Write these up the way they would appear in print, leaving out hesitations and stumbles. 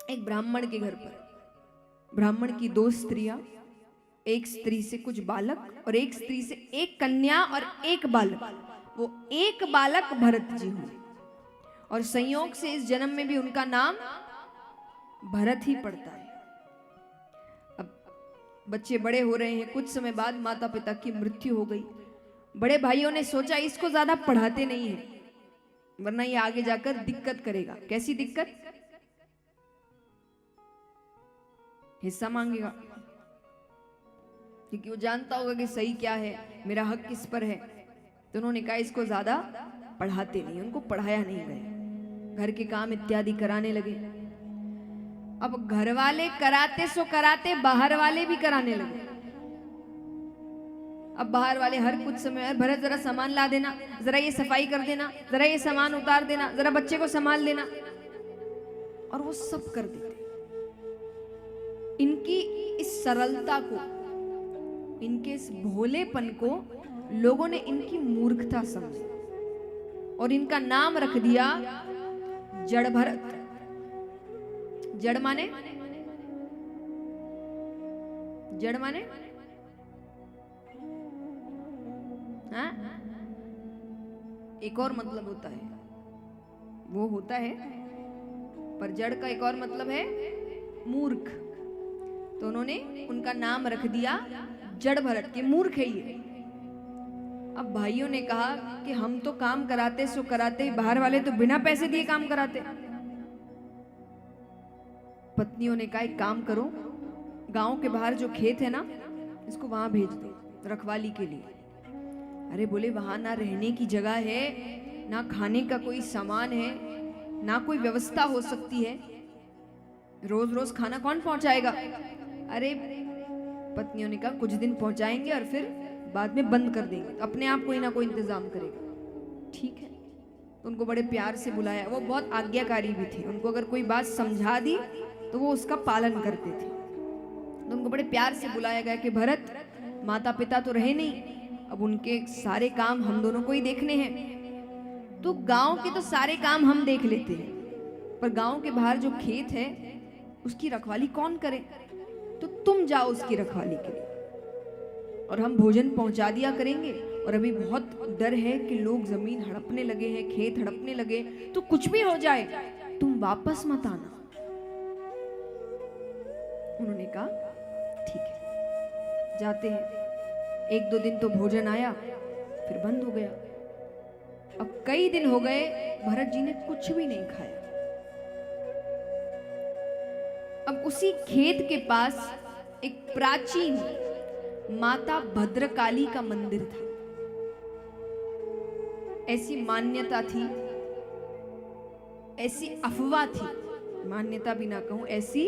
एक ब्राह्मण के घर पर ब्राह्मण की दो स्त्रियां, एक स्त्री से कुछ बालक और एक स्त्री से एक कन्या और एक बालक। वो एक बालक भरत जी हुए और संयोग से इस जन्म में भी उनका नाम भरत ही पड़ता है। अब बच्चे बड़े हो रहे हैं, कुछ समय बाद माता पिता की मृत्यु हो गई। बड़े भाइयों ने सोचा इसको ज्यादा पढ़ाते नहीं है, वरना ये आगे जाकर दिक्कत करेगा। कैसी दिक्कत? हिस्सा मांगेगा, क्योंकि वो जानता होगा कि सही क्या है, मेरा हक किस पर है। तो उन्होंने कहा इसको ज्यादा पढ़ाते नहीं। उनको पढ़ाया नहीं गया, घर के काम इत्यादि कराने लगे। अब घर वाले कराते सो कराते बाहर वाले भी कराने लगे। अब बाहर वाले हर कुछ समय, भरत जरा सामान ला देना, जरा ये सफाई कर देना, जरा ये सामान उतार देना, जरा बच्चे को संभाल लेना, और वो सब कर देते। इनकी इस सरलता को, इनके इस भोलेपन को लोगों ने इनकी मूर्खता समझी और इनका नाम रख दिया जड़ भरत। जड़ माने? जड़ माने हाँ? एक और मतलब होता है, वो होता है, पर जड़ का एक और मतलब है मूर्ख। तो उन्होंने उनका नाम रख दिया जड़ भरत, के मूर्ख है ये। अब भाइयों ने कहा कि हम तो काम कराते सो कराते, बाहर वाले तो बिना पैसे दिए काम कराते। पत्नियों ने कहा एक काम करो, गांव के बाहर जो खेत है ना, इसको वहां भेज दो रखवाली के लिए। अरे बोले वहां ना रहने की जगह है, ना खाने का कोई सामान है, ना कोई व्यवस्था हो सकती है, रोज रोज खाना कौन पहुंचाएगा? अरे पत्नियों ने कहा कुछ दिन पहुंचाएंगे और फिर बाद में बंद कर देंगे, अपने आप कोई ना कोई इंतजाम करेगा। ठीक है। तो उनको बड़े प्यार से बुलाया। वो बहुत आज्ञाकारी भी थे, उनको अगर कोई बात समझा दी तो वो उसका पालन करते थे। तो उनको बड़े प्यार से बुलाया गया कि भरत, माता पिता तो रहे नहीं, अब उनके सारे काम हम दोनों को ही देखने हैं। तो गांव के तो सारे काम हम देख लेते हैं, पर गांव के बाहर जो खेत है उसकी रखवाली कौन करे? तो तुम जाओ उसकी रखवाली के लिए, और हम भोजन पहुंचा दिया करेंगे। और अभी बहुत डर है कि लोग जमीन हड़पने लगे हैं, खेत हड़पने लगे, तो कुछ भी हो जाए तुम वापस मत आना। उन्होंने कहा ठीक है, जाते हैं। एक दो दिन तो भोजन आया, फिर बंद हो गया। अब कई दिन हो गए, भरत जी ने कुछ भी नहीं खाया। अब उसी खेत के पास एक प्राचीन माता भद्रकाली का मंदिर था। ऐसी मान्यता थी, ऐसी अफवाह थी, मान्यता भी ना कहूं, ऐसी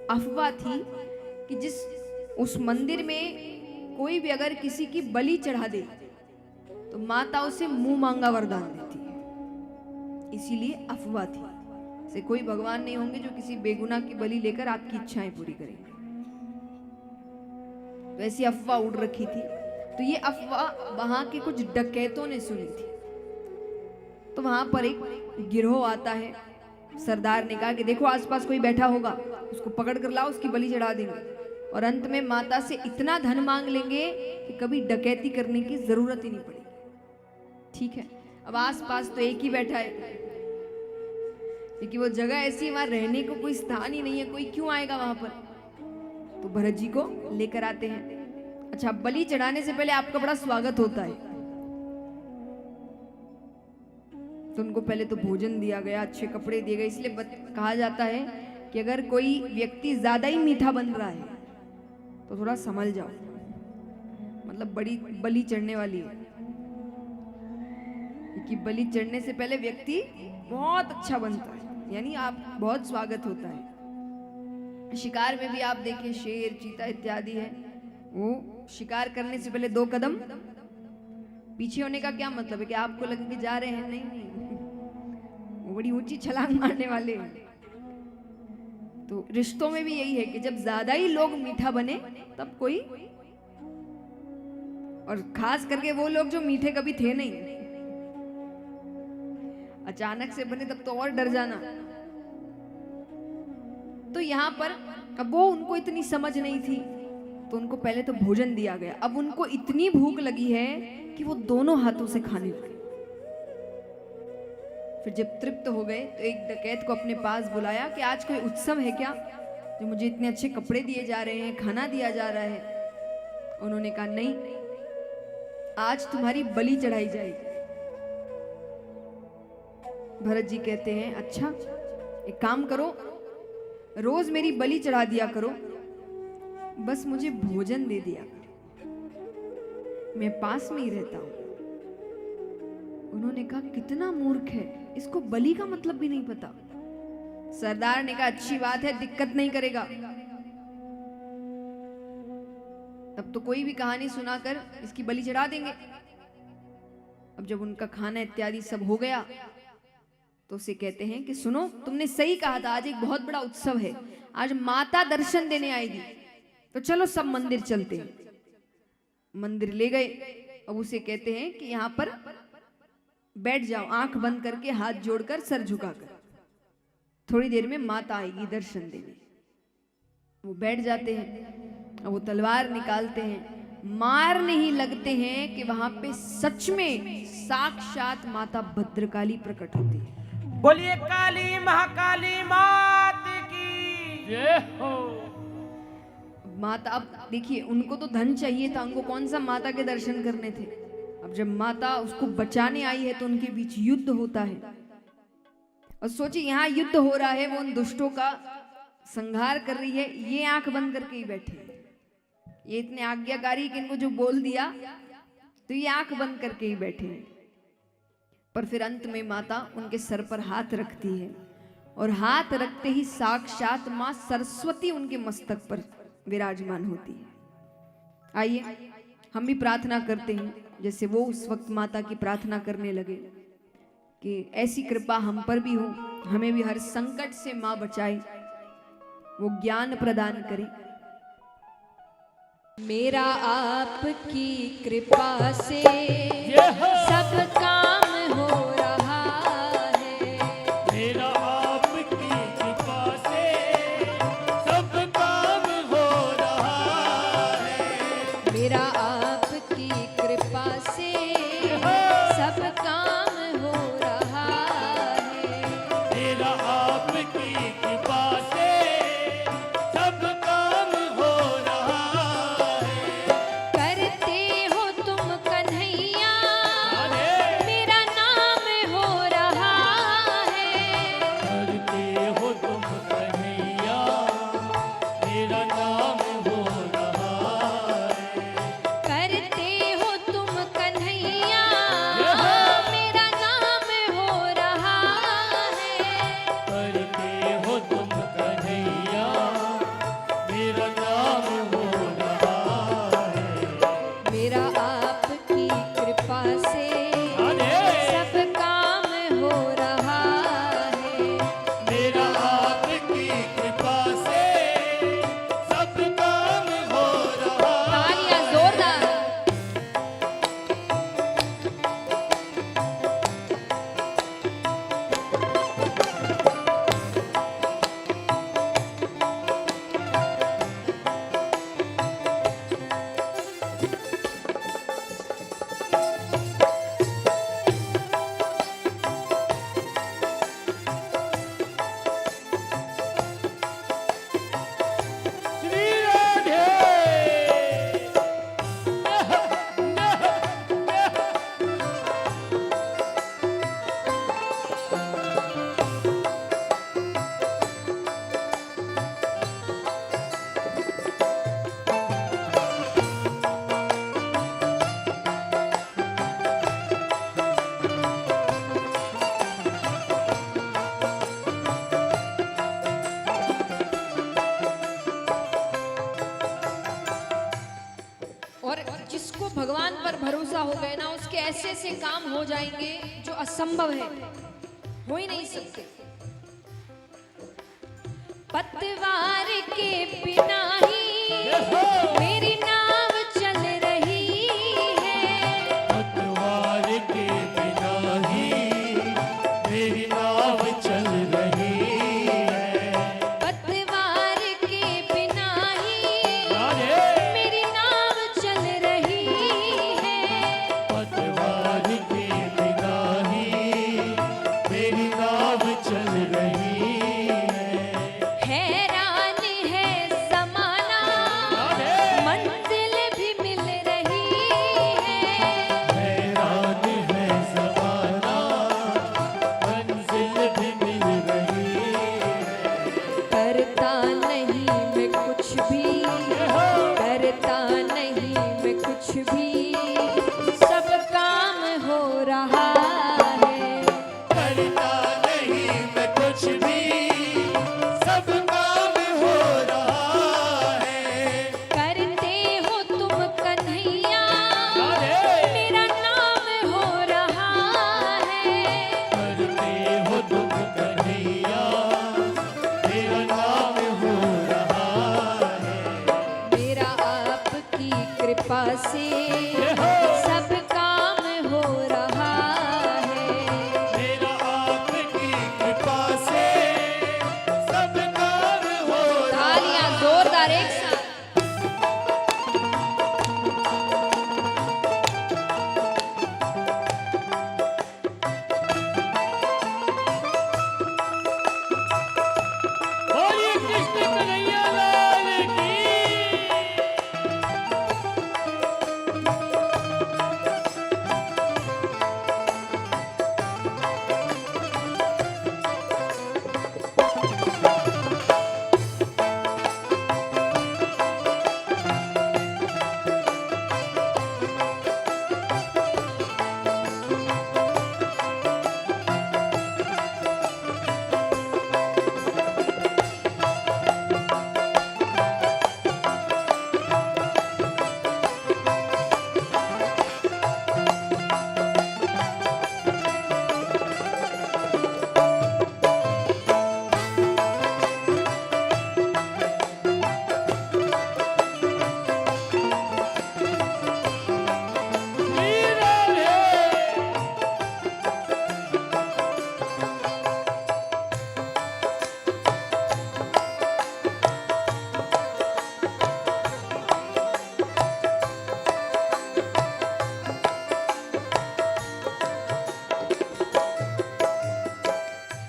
अफवाह थी कि जिस उस मंदिर में कोई भी अगर किसी की बलि चढ़ा दे तो माता उसे मुंह मांगा वरदान देती है। इसीलिए अफवाह थी, से कोई भगवान नहीं होंगे जो किसी बेगुनाह की बलि लेकर आपकी इच्छाएं पूरी करेंगे। तो ऐसी अफवाह उड़ रखी थी। तो ये अफवाह वहां के कुछ डकैतों ने सुनी थी। तो वहां पर एक गिरोह आता है। सरदार ने कहा कि देखो आसपास कोई बैठा होगा, उसको पकड़ कर लाओ, उसकी बलि चढ़ा देंगे, और अंत में माता से इतना धन मांग लेंगे कि कभी डकैती करने की जरूरत ही नहीं पड़ेगी। ठीक है। अब आसपास तो एक ही बैठा है, क्योंकि वो जगह ऐसी, वहां रहने को कोई स्थान ही नहीं है, कोई क्यों आएगा वहां पर। तो भरत जी को लेकर आते हैं। अच्छा, बलि चढ़ाने से पहले आपका बड़ा स्वागत होता है। तो उनको पहले तो भोजन दिया गया, अच्छे कपड़े दिए गए। इसलिए कहा जाता है कि अगर कोई व्यक्ति ज्यादा ही मीठा बन रहा है तो थोड़ा संभल जाओ, मतलब बड़ी बलि चढ़ने वाली है। क्योंकि बलि चढ़ने से पहले व्यक्ति बहुत अच्छा बनता है, यानी आप बहुत स्वागत होता है। शिकार में भी आप देखिए, शेर, चीता इत्यादि है, वो शिकार करने से पहले 2 कदम पीछे होने का क्या मतलब है कि आपको लगे कि जा रहे हैं? नहीं नहीं, वो बड़ी ऊंची छलांग मारने वाले हैं। तो रिश्तों में भी यही है कि जब ज्यादा ही लोग मीठा बने तब कोई, और खास करके वो लोग जो मीठे कभी थे नहीं, अचानक से बने तब तो और डर जाना। तो यहाँ पर अब वो उनको इतनी समझ नहीं थी, तो उनको पहले तो भोजन दिया गया। अब उनको इतनी भूख लगी है कि वो दोनों हाथों से खाने लगे। फिर जब तृप्त हो गए तो एक डकैत को अपने पास बुलाया कि आज कोई उत्सव है क्या, जो मुझे इतने अच्छे कपड़े दिए जा रहे हैं, खाना दिया जा रहा है। उन्होंने कहा नहीं, आज तुम्हारी बलि चढ़ाई जाएगी। भरत जी कहते हैं अच्छा, एक काम करो, रोज मेरी बलि चढ़ा दिया करो, बस मुझे भोजन दे दिया करो, मैं पास में ही रहता हूं। उन्होंने कहा कितना मूर्ख है, इसको बलि का मतलब भी नहीं पता। सरदार ने कहा अच्छी बात है, दिक्कत नहीं करेगा। तब तो कोई भी कहानी सुनाकर इसकी बलि चढ़ा देंगे। अब जब उनका खाना इत्यादि सब हो गया तो उसे कहते हैं कि सुनो, तुमने सही कहा था, आज एक बहुत बड़ा उत्सव है, आज माता दर्शन देने आएगी, तो चलो सब मंदिर चलते हैं। मंदिर ले गए। अब उसे कहते हैं कि यहां पर बैठ जाओ, आंख बंद करके, हाथ जोड़कर, सर झुकाकर, थोड़ी देर में माता आएगी दर्शन देने। वो बैठ जाते हैं। अब वो तलवार निकालते हैं, मारने ही लगते हैं कि वहां पे सच में साक्षात माता भद्रकाली प्रकट होती है। बोलिए काली महाकाली मात की जय हो। माता, अब देखिए, उनको तो धन चाहिए था, उनको कौन सा माता के दर्शन करने थे। अब जब माता उसको बचाने आई है तो उनके बीच युद्ध होता है। और सोचिए, यहाँ युद्ध हो रहा है, वो उन दुष्टों का संहार कर रही है, ये आंख बंद करके ही बैठे। ये इतने आज्ञाकारी कि इनको जो बोल दिया तो ये आंख बंद करके ही बैठे हैं। पर फिर अंत में माता उनके सर पर हाथ रखती है, और हाथ रखते ही साक्षात मां सरस्वती उनके मस्तक पर विराजमान होती है। आइए हम भी प्रार्थना करते हैं, जैसे वो उस वक्त माता की प्रार्थना करने लगे कि ऐसी कृपा हम पर भी हो, हमें भी हर संकट से मां बचाए, वो ज्ञान प्रदान करे। मेरा आपकी कृपा से सब काम हो रहा है, मेरा आपकी कृपा से सब काम हो रहा है, मेरा आपकी कृपा से सब काम हो रहा है, मेरा आपकी कृपा से सब काम हो रहा है। करते हो तुम कन्हैया, अरे मेरा नाम हो रहा है, करते हो तुम कन्हैया, मेरा नाम हो रहा है। करते हो तुम कन्हैया, मेरा नाम हो रहा है, करते हो तुम कन्हैया, मेरा नाम हो रहा है। मेरा आपकी कृपा से अरे सब काम हो रहा है। मेरा आपकी कृपा से सब काम हो रहा है। तालियां जोरदार। श्री राधे और जिसको भगवान पर भरोसा हो गए ना, उसके ऐसे ऐसे काम हो जाएंगे जो असंभव है, हो ही नहीं सकते। पतवार के बिना ही मेरी